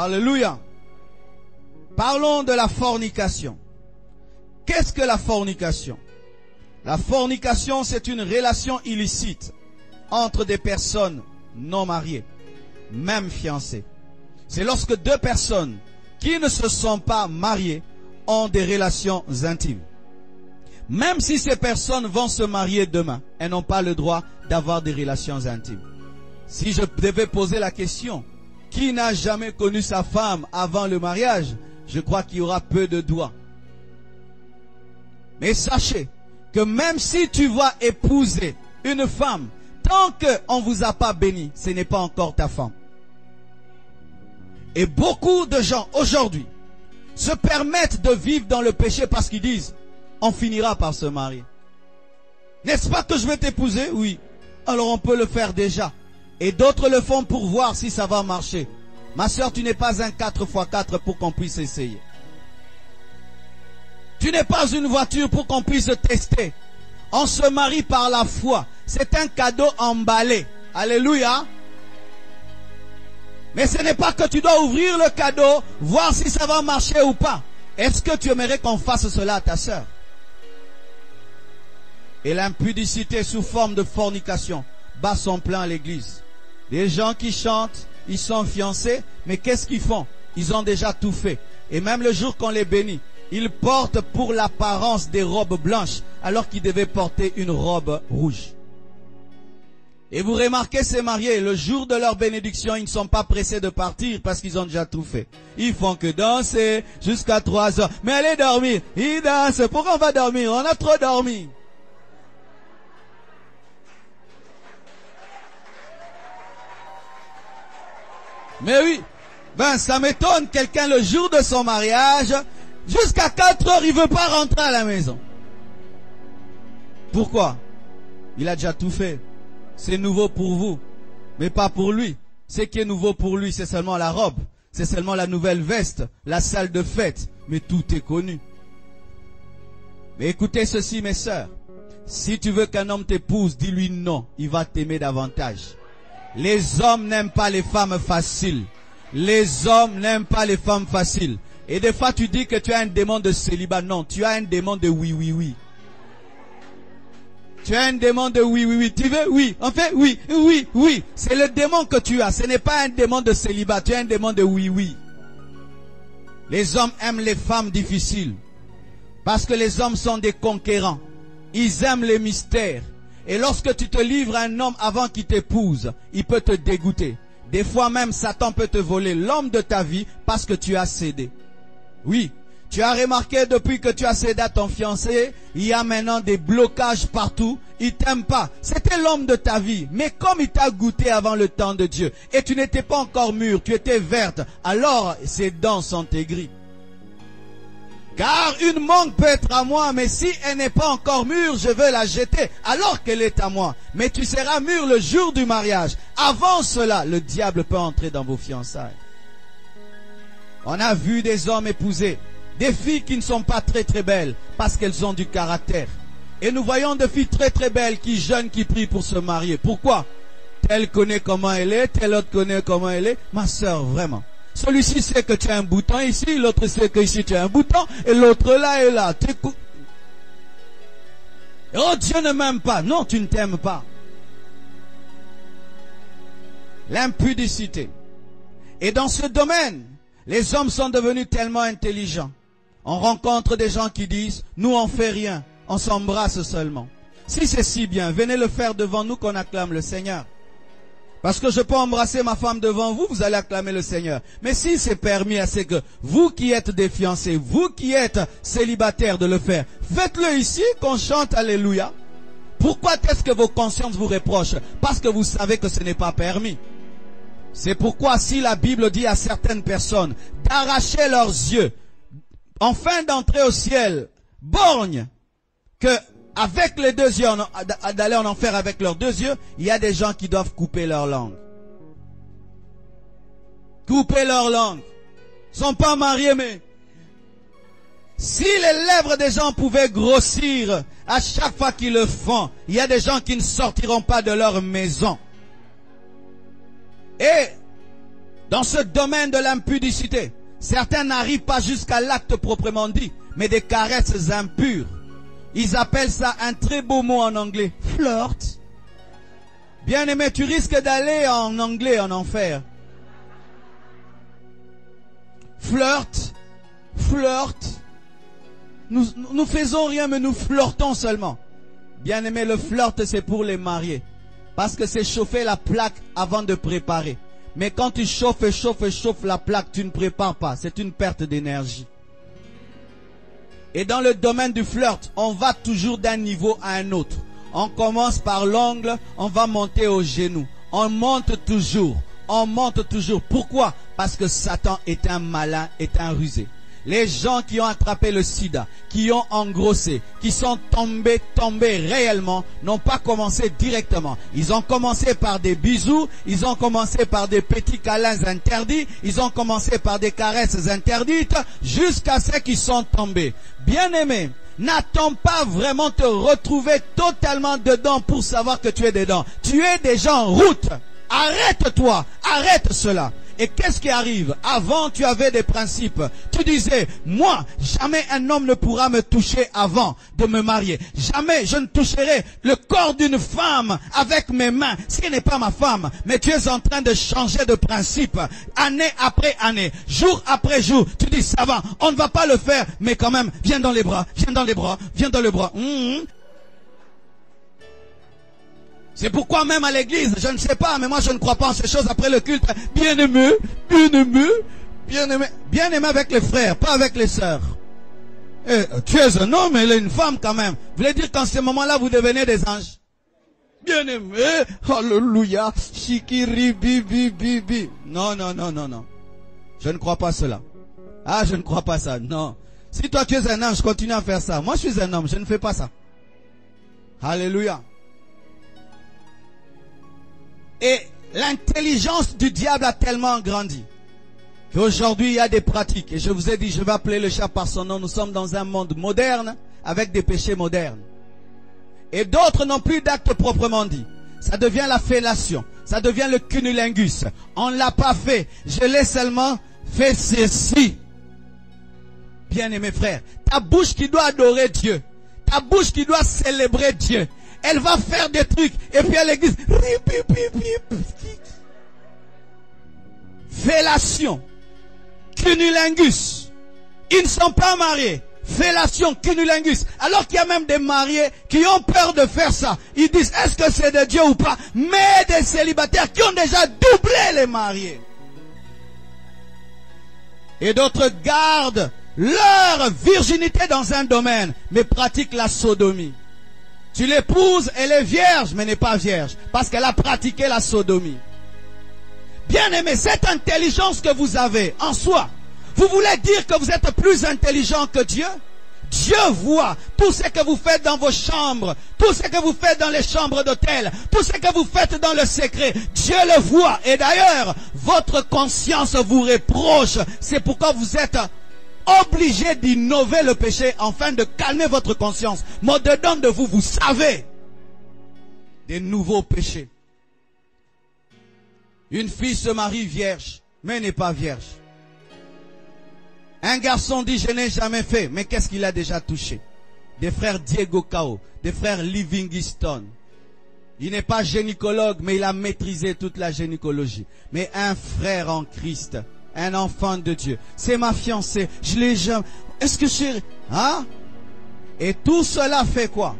Alléluia. Parlons de la fornication. Qu'est-ce que la fornication? La fornication, c'est une relation illicite entre des personnes non mariées, même fiancées. C'est lorsque deux personnes qui ne se sont pas mariées ont des relations intimes. Même si ces personnes vont se marier demain, elles n'ont pas le droit d'avoir des relations intimes. Si je devais poser la question, qui n'a jamais connu sa femme avant le mariage? Je crois qu'il y aura peu de doigts. Mais sachez que même si tu vas épouser une femme, tant qu'on ne vous a pas béni, ce n'est pas encore ta femme. Et beaucoup de gens aujourd'hui se permettent de vivre dans le péché parce qu'ils disent, on finira par se marier. N'est-ce pas que je vais t'épouser? Oui. Alors on peut le faire déjà. Et d'autres le font pour voir si ça va marcher. Ma soeur, tu n'es pas un 4x4 pour qu'on puisse essayer. Tu n'es pas une voiture pour qu'on puisse tester. On se marie par la foi. C'est un cadeau emballé. Alléluia. Mais ce n'est pas que tu dois ouvrir le cadeau, voir si ça va marcher ou pas. Est-ce que tu aimerais qu'on fasse cela à ta soeur? Et l'impudicité sous forme de fornication bat son plein à l'église. Les gens qui chantent, ils sont fiancés, mais qu'est-ce qu'ils font? Ils ont déjà tout fait. Et même le jour qu'on les bénit, ils portent pour l'apparence des robes blanches, alors qu'ils devaient porter une robe rouge. Et vous remarquez ces mariés, le jour de leur bénédiction, ils ne sont pas pressés de partir parce qu'ils ont déjà tout fait. Ils font que danser jusqu'à 3 heures. Mais allez dormir. Ils dansent. Pourquoi on va dormir? On a trop dormi. Mais oui, ben ça m'étonne, quelqu'un le jour de son mariage, jusqu'à 4 heures, il veut pas rentrer à la maison. Pourquoi? Il a déjà tout fait. C'est nouveau pour vous, mais pas pour lui. Ce qui est nouveau pour lui, c'est seulement la robe, c'est seulement la nouvelle veste, la salle de fête, mais tout est connu. Mais écoutez ceci, mes sœurs, si tu veux qu'un homme t'épouse, dis-lui non, il va t'aimer davantage. Les hommes n'aiment pas les femmes faciles. Les hommes n'aiment pas les femmes faciles. Et des fois tu dis que tu as un démon de célibat. Non, tu as un démon de oui, oui, oui. Tu as un démon de oui, oui, oui. Tu veux? Oui. En fait, oui, oui, oui. C'est le démon que tu as. Ce n'est pas un démon de célibat. Tu as un démon de oui, oui. Les hommes aiment les femmes difficiles. Parce que les hommes sont des conquérants. Ils aiment les mystères. Et lorsque tu te livres à un homme avant qu'il t'épouse, il peut te dégoûter. Des fois même, Satan peut te voler l'homme de ta vie parce que tu as cédé. Oui. Tu as remarqué depuis que tu as cédé à ton fiancé, il y a maintenant des blocages partout. Il t'aime pas. C'était l'homme de ta vie. Mais comme il t'a goûté avant le temps de Dieu, et tu n'étais pas encore mûre, tu étais verte, alors ses dents sont aigries. Car une mangue peut être à moi, mais si elle n'est pas encore mûre, je veux la jeter alors qu'elle est à moi. Mais tu seras mûr le jour du mariage. Avant cela, le diable peut entrer dans vos fiançailles. On a vu des hommes épouser des filles qui ne sont pas très très belles parce qu'elles ont du caractère. Et nous voyons des filles très très belles qui jeûnent, qui prient pour se marier. Pourquoi? Telle connaît comment elle est, telle autre connaît comment elle est. Ma soeur, vraiment. Celui-ci sait que tu as un bouton ici, l'autre sait que ici tu as un bouton, et l'autre là et là. Oh, Dieu ne m'aime pas. Non, tu ne t'aimes pas. L'impudicité. Et dans ce domaine, les hommes sont devenus tellement intelligents. On rencontre des gens qui disent, nous on fait rien, on s'embrasse seulement. Si c'est si bien, venez le faire devant nous qu'on acclame le Seigneur. Parce que je peux embrasser ma femme devant vous, vous allez acclamer le Seigneur. Mais si c'est permis à ce que vous qui êtes des fiancés, vous qui êtes célibataires de le faire, faites-le ici, qu'on chante Alléluia. Pourquoi est-ce que vos consciences vous reprochent? Parce que vous savez que ce n'est pas permis. C'est pourquoi si la Bible dit à certaines personnes d'arracher leurs yeux, enfin d'entrer au ciel, borgne, que avec les deux yeux, d'aller en enfer avec leurs deux yeux, il y a des gens qui doivent couper leur langue. Couper leur langue. Ils ne sont pas mariés, mais si les lèvres des gens pouvaient grossir à chaque fois qu'ils le font, il y a des gens qui ne sortiront pas de leur maison. Et Dans ce domaine de l'impudicité, certains n'arrivent pas jusqu'à l'acte proprement dit, mais des caresses impures. Ils appellent ça un très beau mot en anglais, flirt. Bien-aimé, tu risques d'aller en anglais en enfer. Flirt, flirt. Nous faisons rien, mais nous flirtons seulement. Bien-aimé, le flirt, c'est pour les mariés. Parce que c'est chauffer la plaque avant de préparer. Mais quand tu chauffes la plaque, tu ne prépares pas. C'est une perte d'énergie. Et dans le domaine du flirt, on va toujours d'un niveau à un autre. On commence par l'ongle, on va monter au genou. On monte toujours. On monte toujours. Pourquoi? Parce que Satan est un malin, est un rusé. Les gens qui ont attrapé le sida, qui ont engrossé, qui sont tombés réellement, n'ont pas commencé directement. Ils ont commencé par des bisous, ils ont commencé par des petits câlins interdits, ils ont commencé par des caresses interdites, jusqu'à ce qu'ils sont tombés. Bien-aimé, n'attends pas vraiment te retrouver totalement dedans pour savoir que tu es dedans. Tu es déjà en route. Arrête-toi, arrête cela. Et qu'est-ce qui arrive? Avant, tu avais des principes. Tu disais, moi, jamais un homme ne pourra me toucher avant de me marier. Jamais je ne toucherai le corps d'une femme avec mes mains, si elle n'est pas ma femme. Mais tu es en train de changer de principe, année après année, jour après jour. Tu dis, ça va, on ne va pas le faire, mais quand même, viens dans les bras, viens dans les bras, viens dans le bras. C'est pourquoi même à l'église, je ne sais pas, mais moi je ne crois pas en ces choses après le culte. Bien-aimé, bien-aimé, bien-aimé, bien-aimé avec les frères, pas avec les sœurs. Tu es un homme, elle est une femme quand même. Vous voulez dire qu'en ce moment-là, vous devenez des anges? Bien-aimé, alléluia, shikiri, bi. Non, non, non, non, non. Je ne crois pas cela. Ah, je ne crois pas ça, non. Si toi tu es un ange, continue à faire ça. Moi je suis un homme, je ne fais pas ça. Alléluia. Et l'intelligence du diable a tellement grandi qu'aujourd'hui il y a des pratiques. Et je vous ai dit, je vais appeler le chat par son nom. Nous sommes dans un monde moderne avec des péchés modernes. Et d'autres n'ont plus d'actes proprement dit. Ça devient la fellation. Ça devient le cunnilingus. On ne l'a pas fait. Je l'ai seulement fait ceci. Bien-aimé frère, ta bouche qui doit adorer Dieu, ta bouche qui doit célébrer Dieu, elle va faire des trucs et puis à l'église, fellation, cunnilingus. Ils ne sont pas mariés. Fellation, cunnilingus. Alors qu'il y a même des mariés qui ont peur de faire ça. Ils disent, est-ce que c'est de Dieu ou pas? Mais des célibataires qui ont déjà doublé les mariés. Et d'autres gardent leur virginité dans un domaine, mais pratiquent la sodomie. Tu l'épouses, elle est vierge, mais n'est pas vierge, parce qu'elle a pratiqué la sodomie. Bien-aimé, cette intelligence que vous avez en soi, vous voulez dire que vous êtes plus intelligent que Dieu? Dieu voit tout ce que vous faites dans vos chambres, tout ce que vous faites dans les chambres d'hôtel, tout ce que vous faites dans le secret. Dieu le voit. Et d'ailleurs, votre conscience vous reproche. C'est pourquoi vous êtes obligé d'innover le péché afin de calmer votre conscience. Mais au-dedans de vous, vous savez des nouveaux péchés. Une fille se marie vierge, mais n'est pas vierge. Un garçon dit, je n'ai jamais fait, mais qu'est-ce qu'il a déjà touché? Des frères Diego Cao, des frères Livingstone. Il n'est pas gynécologue, mais il a maîtrisé toute la gynécologie. Mais un frère en Christ, un enfant de Dieu. C'est ma fiancée, je l'ai jamais... Est-ce que c'est... Hein? Et tout cela fait quoi?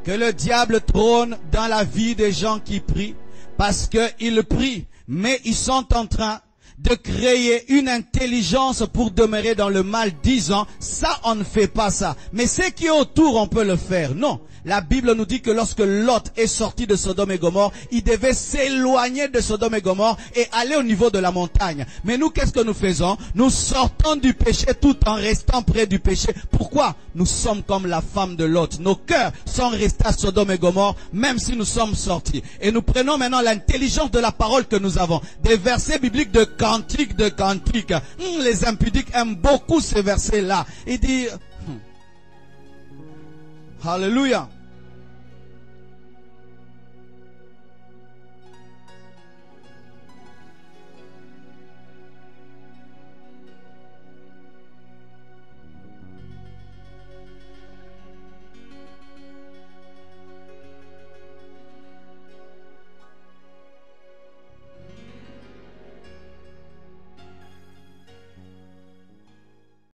Que le diable trône dans la vie des gens qui prient, parce qu'ils prient, mais ils sont en train de créer une intelligence pour demeurer dans le mal, disant, ça on ne fait pas ça. Mais ce qui est autour, on peut le faire. Non. La Bible nous dit que lorsque Lot est sorti de Sodome et Gomorrhe, il devait s'éloigner de Sodome et Gomorrhe et aller au niveau de la montagne. Mais nous, qu'est-ce que nous faisons? Nous sortons du péché tout en restant près du péché. Pourquoi? Nous sommes comme la femme de Lot. Nos cœurs sont restés à Sodome et Gomorrhe, même si nous sommes sortis. Et nous prenons maintenant l'intelligence de la parole que nous avons. Des versets bibliques de cantiques. Les impudiques aiment beaucoup ces versets-là. Il dit... Alléluia.